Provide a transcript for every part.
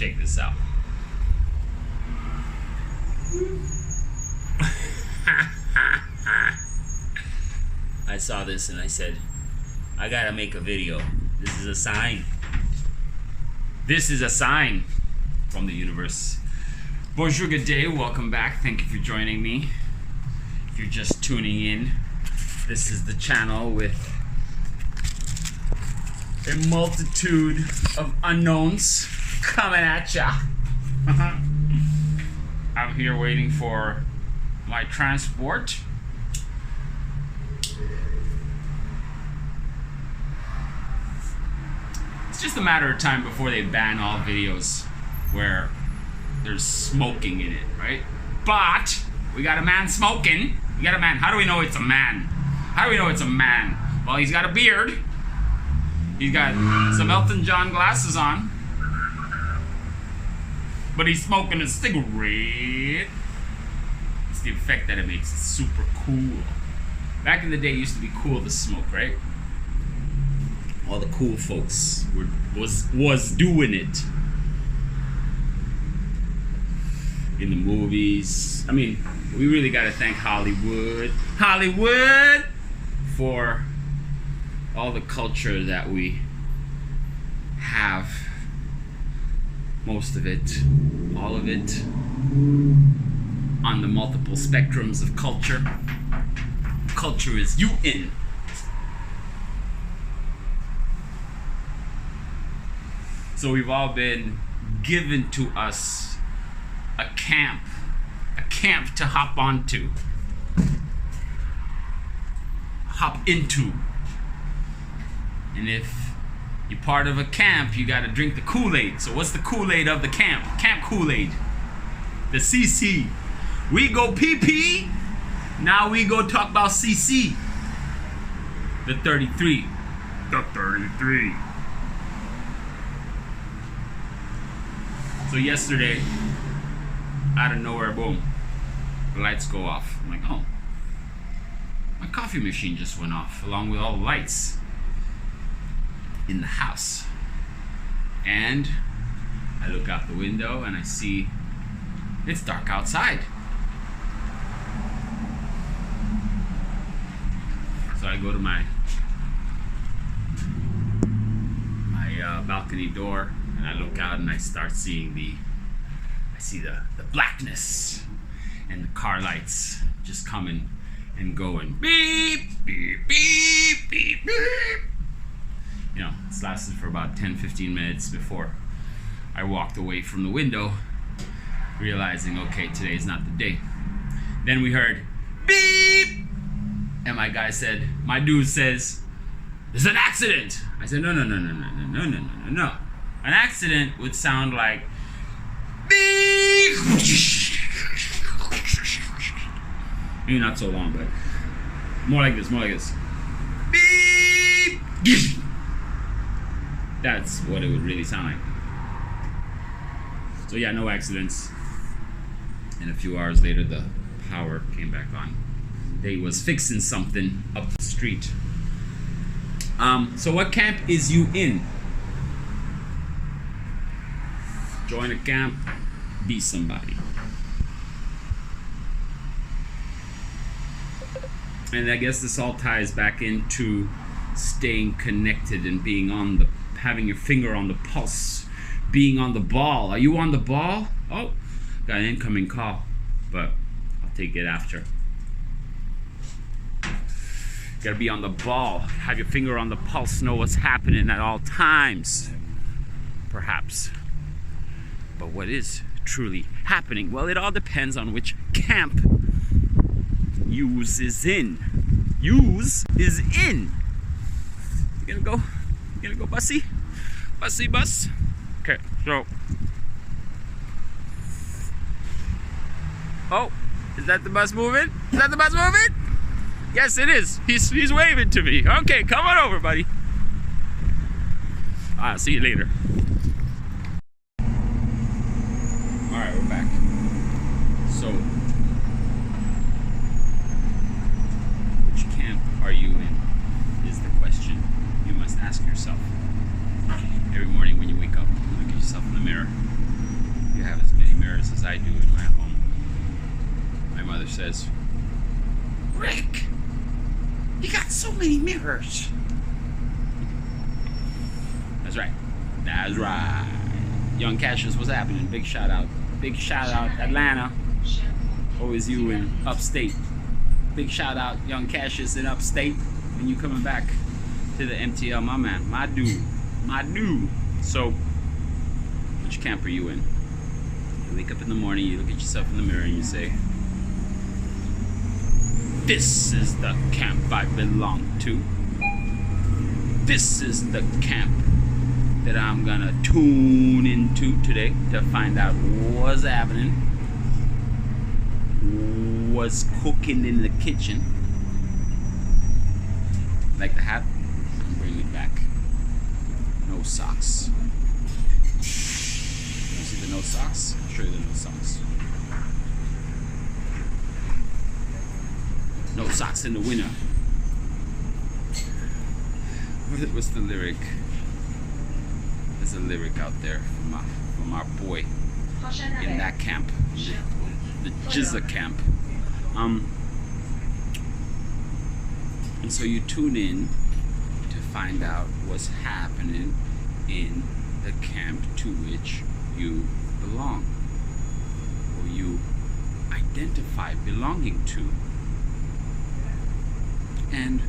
check this out. I saw this and I said, I gotta make a video. This is a sign. This is a sign from the universe. Bonjour, good day, welcome back. Thank you for joining me. If you're just tuning in, this is the channel with a multitude of unknowns coming at ya. I'm here waiting for my transport. It's just a matter of time before they ban all videos where there's smoking in it, right? But we got a man smoking. We got a man. How do we know it's a man? How do we know it's a man? Well, he's got a beard. He's got some Elton John glasses on. But he's smoking a cigarette. It's the effect that it makes. It's super cool. Back in the day, it used to be cool to smoke, right? All the cool folks was doing it. In the movies. I mean, we really got to thank Hollywood for all the culture that we have. Most of it, all of it, on the multiple spectrums of culture. Culture is you in. So we've all been given to us a camp to hop onto, hop into. And if you're part of a camp, you gotta drink the Kool-Aid. So what's the Kool-Aid of the camp? Camp Kool-Aid. The CC. We go PP, now we go talk about CC. The 33. The 33. So yesterday, out of nowhere, boom, the lights go off. I'm like, oh, my coffee machine just went off along with all the lights in the house. And I look out the window and I see it's dark outside. So I go to my balcony door and I look out and I start seeing the blackness and the car lights just coming and going. Beep, beep, beep, beep, beep. You know, it's lasted for about 10-15 minutes before I walked away from the window, realizing, okay, today's not the day. Then we heard beep, and my dude says, there's an accident. I said, no. An accident would sound like beep. Maybe not so long, but more like this. Beep. That's what it would really sound like. So yeah, no accidents. And a few hours later, the power came back on. They was fixing something up the street. So what camp is you in? Join a camp, be somebody. And I guess this all ties back into staying connected and being having your finger on the pulse, being on the ball. Are you on the ball? Oh, got an incoming call, but I'll take it after. You gotta be on the ball, have your finger on the pulse, know what's happening at all times, perhaps. But what is truly happening? Well, it all depends on which camp Use is in. Use is in. You gonna go bussy? Bussy bus? Okay, so. Oh, is that the bus moving? Is that the bus moving? Yes, it is. He's waving to me. Okay, come on over, buddy. I'll see you later. Alright, we're back. So, which camp are you in? Is the question you must ask yourself. Every morning when you wake up, you look at yourself in the mirror. mother says, Rick, you got so many mirrors. That's right. That's right. Young Cassius, what's happening? Big shout out. Big shout out, Atlanta. Always you in upstate. Big shout out, Young Cassius in upstate. And you coming back to the MTL, my man. My dude. My dude. So, which camp are you in? You wake up in the morning, you look at yourself in the mirror and you say, this is the camp I belong to. This is the camp that I'm gonna tune into today to find out what's happening, what's cooking in the kitchen. Like the hat? I'm bringing it back. No socks. You see the no socks? I'll show you the no socks. No socks in the winter. What's the lyric? There's a lyric out there from our boy in that camp, the Jizza camp. And so you tune in to find out what's happening in the camp to which you belong, or you identify belonging to. And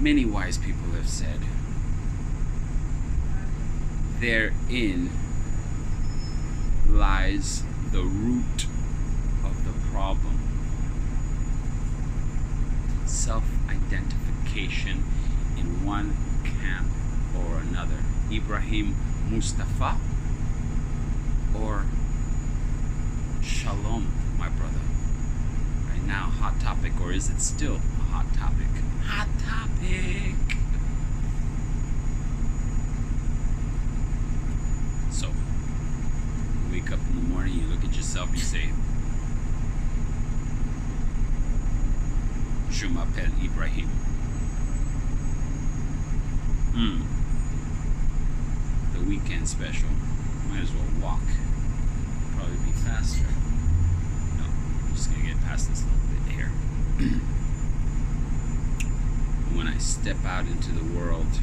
many wise people have said, therein lies the root of the problem. Self-identification in one camp or another. Ibrahim Mustafa or Shalom, my brother. Right now, hot topic, or is it still a hot topic? Hot topic! So, you wake up in the morning, you look at yourself, you say, Je m'appelle Ibrahim. The weekend special. Might as well walk. Probably be faster. No, I'm just gonna get past this little bit here. When I step out into the world,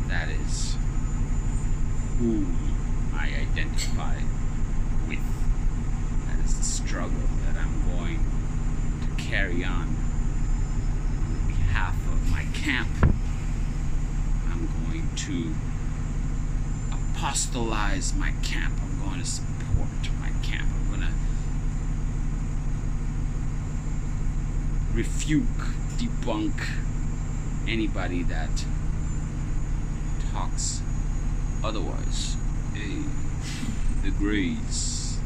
that is who I identify with. That is the struggle that I'm going to carry on behalf of my camp. I'm going to apostolize my camp. I'm going to support my camp. I'm going to refute, debunk anybody that talks otherwise. Hey, the Greys.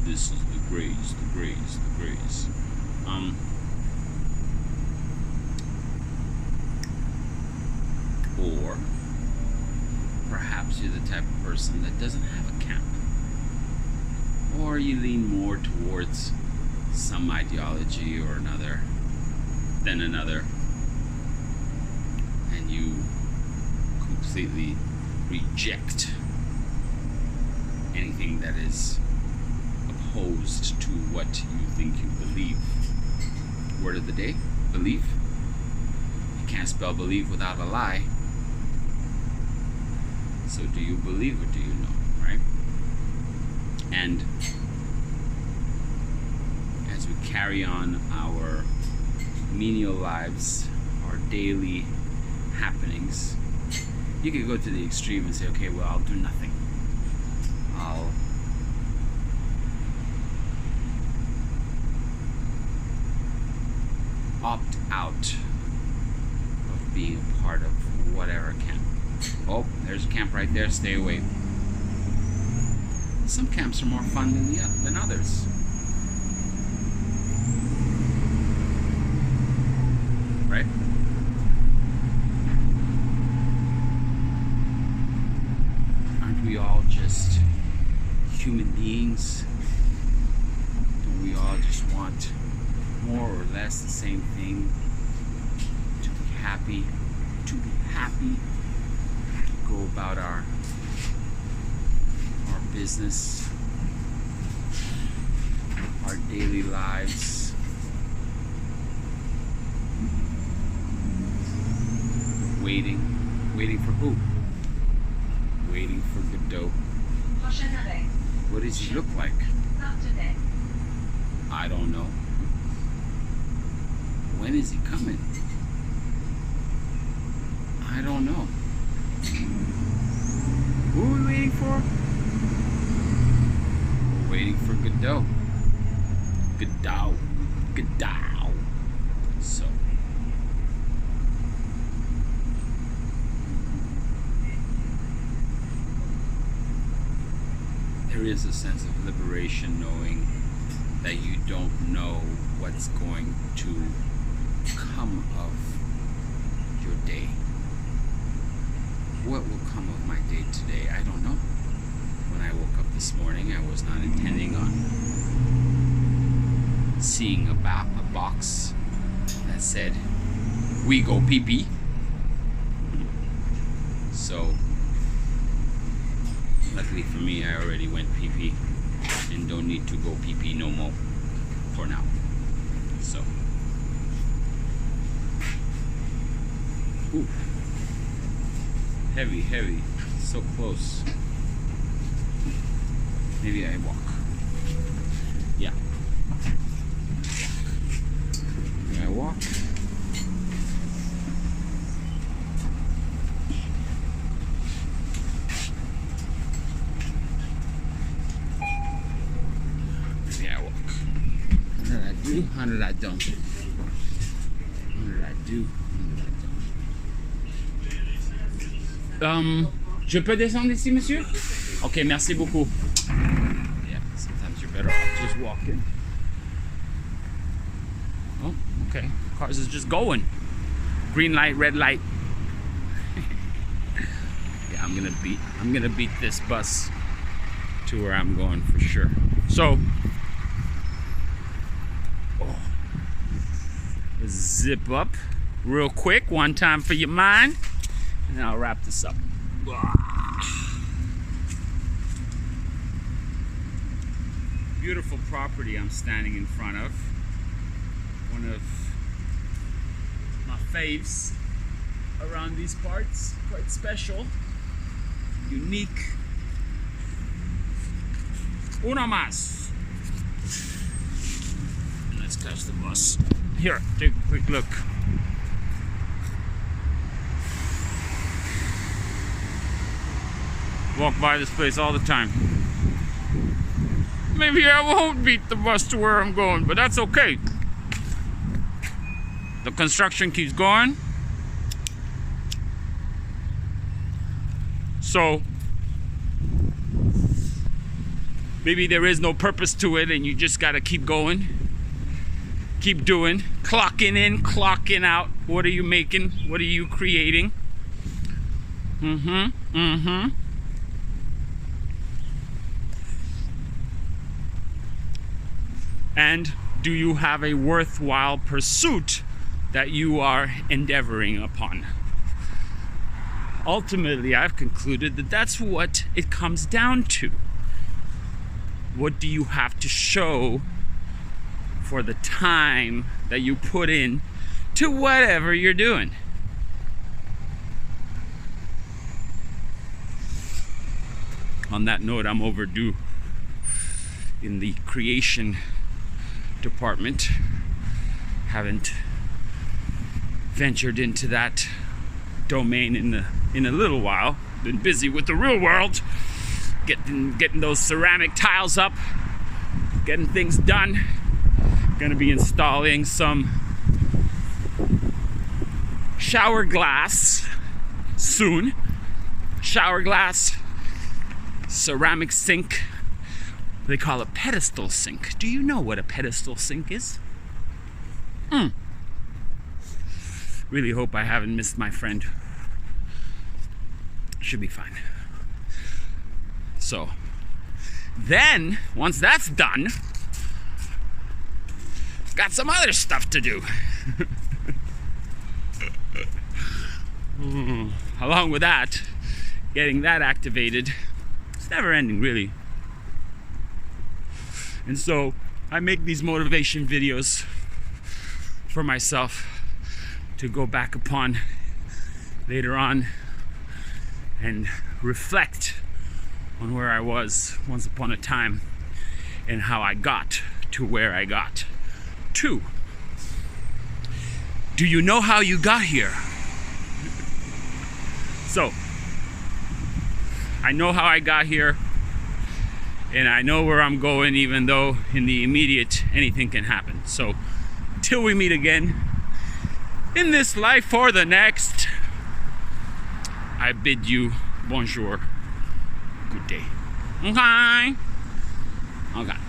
This is the Greys, the Greys, the Greys. Or perhaps you're the type of person that doesn't have a camp. Or you lean more towards some ideology or another than another. And you completely reject anything that is opposed to what you think you believe. Word of the day, belief. You can't spell believe without a lie. So do you believe or do you know, right? And as we carry on our menial lives, our daily happenings, you could go to the extreme and say, okay, well, I'll do nothing. I'll opt out of being a part of whatever camp. Oh, there's a camp right there, stay away. Some camps are more fun than others. Right? Aren't we all just human beings? Don't we all just want more or less the same thing? To be happy, to go about our business, our our daily lives. Waiting for who? Waiting for Godot. What does he look like? I don't know. When is he coming? I don't know. Who are we waiting for? We're waiting for Godot. Godot. So. There is a sense of liberation knowing that you don't know what's going to come of your day. What will come of my day today? I don't know. When I woke up this morning, I was not intending on seeing a box that said, "We go pee-pee." So, luckily for me, I already went pee-pee and don't need to go pee-pee no more for now. So, ooh, heavy, so close. Maybe I walk. Yeah. Maybe I walk. How did I do? Je peux descendre ici, monsieur? Okay, merci beaucoup. Yeah, sometimes you're better off just walking. Oh, okay. Cars is just going. Green light, red light. Yeah, I'm gonna beat this bus to where I'm going for sure. So, zip up real quick, one time for your mind, and then I'll wrap this up. Beautiful property I'm standing in front of. One of my faves around these parts. Quite special, unique. Uno más. Let's catch the bus. Here, take a quick look. Walk by this place all the time. Maybe I won't beat the bus to where I'm going, but that's okay. The construction keeps going. So, maybe there is no purpose to it and you just gotta keep going. Keep doing, clocking in, clocking out. What are you making? What are you creating? And do you have a worthwhile pursuit that you are endeavoring upon? Ultimately, I've concluded that that's what it comes down to. What do you have to show for the time that you put in to whatever you're doing? On that note, I'm overdue in the creation department. Haven't ventured into that domain in a little while. Been busy with the real world, getting those ceramic tiles up, getting things done. Gonna be installing some shower glass soon. Shower glass, ceramic sink. They call it pedestal sink. Do you know what a pedestal sink is? Really hope I haven't missed my friend. Should be fine. So, then, once that's done, got some other stuff to do. Along with that, getting that activated, it's never ending really. And so I make these motivation videos for myself to go back upon later on and reflect on where I was once upon a time and how I got to where I got to. Do you know how you got here? So, I know how I got here, and I know where I'm going, even though in the immediate anything can happen. So, till we meet again in this life or the next, I bid you bonjour, good day. Okay. Okay.